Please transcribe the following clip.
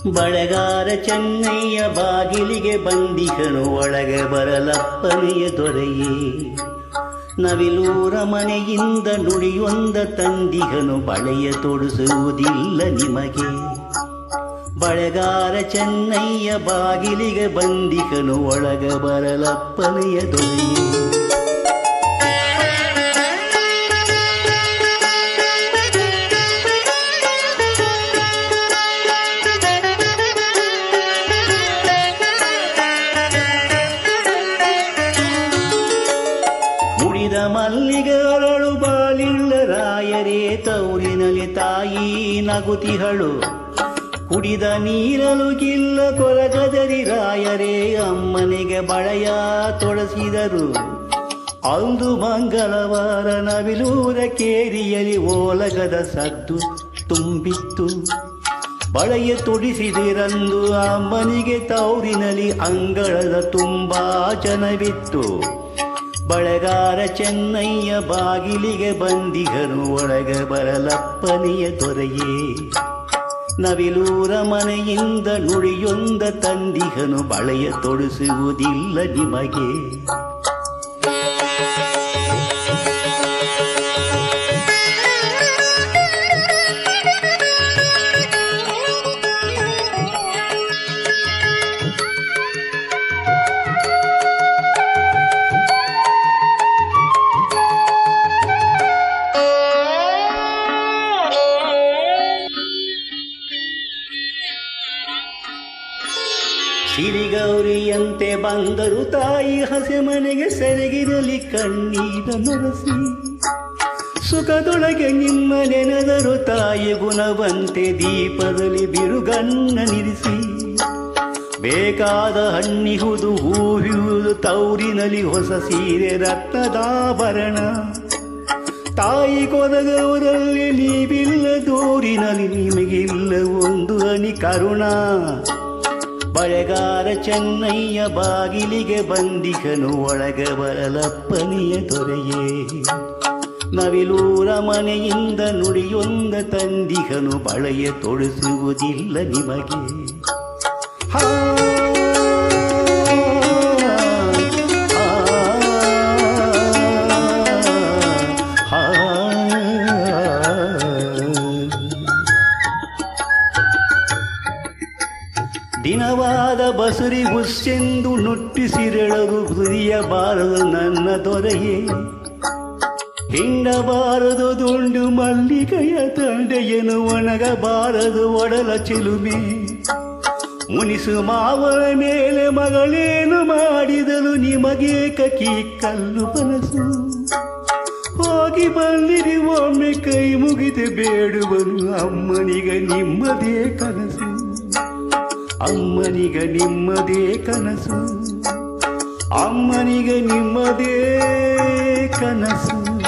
ಬಳೆಗಾರ ಚೆನ್ನಯ್ಯ ಬಾಗಿಲಿಗೆ ಬಂದಿಹನು ಒಳಗೆ ಬರಲಪ್ಪನೆಯ ದೊರೆಯೇ. ನವಿಲೂರ ಮನೆಯಿಂದ ನುಡಿಯೊಂದ ತಂದಿಹನು ಬಳೆಯ ತೊಡಿಸುವುದಿಲ್ಲ ನಿಮಗೆ. ಬಳೆಗಾರ ಚೆನ್ನಯ್ಯ ಬಾಗಿಲಿಗೆ ಬಂದಿಹನು ಒಳಗೆ ಬರಲಪ್ಪನೆಯ ದೊರೆಯೇ. ಮುಡಿದ ಮಲ್ಲಿಗೆ ಅರಳು ಬಾಲಿಳ್ಳ ರಾಯರೇ ತೌರಿನಲ್ಲಿ ತಾಯಿ ನಗುತಿಹಳು. ಕುಡಿದ ನೀರಲು ಗಿಲ್ಲ ಕೊರಗದರಿ ರಾಯರೇ ಅಮ್ಮನಿಗೆ ಬಳೆಯ ತೊಡಸಿದರು. ಅಂದು ಮಂಗಳವಾರ ನವಿಲೂರ ಕೇರಿಯಲಿ ಓಲಗದ ಸದ್ದು ತುಂಬಿತ್ತು. ಬಳೆಯ ತೊಡಿಸಿದಿರಂದು ಅಮ್ಮನಿಗೆ ತೌರಿನಲ್ಲಿ ಅಂಗಳದ ತುಂಬಾ ಜನವಿತ್ತು. ಬಳೆಗಾರ ಚೆನ್ನಯ್ಯ ಬಾಗಿಲಿಗೆ ಬಂದಿಗನು ಒಳಗೆ ಬರಲಪ್ಪನೆಯ ದೊರೆಯೇ. ನವಿಲೂರ ಮನೆಯಿಂದ ನುಡಿಯೊಂದ ತಂದಿಗನು ಬಳೆಯ ತೊಡಿಸುವುದಿಲ್ಲ ನಿಮಗೆ. ಸಿರಿಗೌರಿಯಂತೆ ಬಂದರು ತಾಯಿ ಹಸೆ ಮನೆಗೆ ಸೆರಗಿರಲಿ ಕಣ್ಣೀರ ನೊರಸಿ. ಸುಖದೊಳಗೆ ನಿಮ್ಮ ನೆನೆದರು ತಾಯಿ ಗುಣವಂತೆ ದೀಪದಲ್ಲಿ ಬಿರುಗಣ್ಣ ನಿರಿಸಿ. ಬೇಕಾದ ಹಣ್ಣಿಹುದು ಹೂವಿಹುದು ತೌರಿನಲ್ಲಿ ಹೊಸ ಸೀರೆ ರತ್ನದಾಭರಣ. ತಾಯಿ ಕೊರಗವರಲ್ಲಿ ನೀವಿಲ್ಲ ದೂರಿನಲ್ಲಿ ನಿಮಗಿಲ್ಲ ಒಂದು ಹನಿ ಕರುಣ. ಬಳೆಗಾರ ಚೆನ್ನಯ್ಯ ಬಾಗಿಲಿಗೆ ಬಂದಿಗನು ಒಳಗೆ ಬರಲಪ್ಪನೆಯ ದೊರೆಯೇ. ನವಿಲೂರ ಮನೆಯಿಂದ ನುಡಿಯೊಂದ ತಂದಿಗನು ಬಳೆಯ ತೊಡಿಸುವುದಿಲ್ಲ ನಿಮಗೆ. ಹಾ ದಿನವಾದ ಬಸುರಿ ಹುಸ್ಸೆಂದು ನುಟ್ಟಿಸಿರೆಳದು ಹುರಿಯಬಾರದು ನನ್ನ ದೊರೆಯೇ. ಹಿಂಡಬಾರದು ದುಂಡು ಮಲ್ಲಿಗೆಯ ತಂಡೆಯನು ಒಣಗಬಾರದು ಒಡಲ ಚಿಲುಮೆ. ಮುನಿಸು ಮಾವನ ಮೇಲೆ ಮಗಳೇನು ಮಾಡಿದಲು ನಿಮಗೆ ಕಕಿ ಕಲ್ಲು ಕನಸು. ಹೋಗಿ ಬಂದಿರಿ ಒಮ್ಮೆ ಕೈ ಮುಗಿದು ಬೇಡುವನು ಅಮ್ಮನಿಗೆ ನಿಮ್ಮದೇ ಕನಸು. ಅಮ್ಮನಿಗೆ ನಿಮ್ಮದೇ ಕನಸು. ಅಮ್ಮನಿಗೆ ನಿಮ್ಮದೇ ಕನಸು.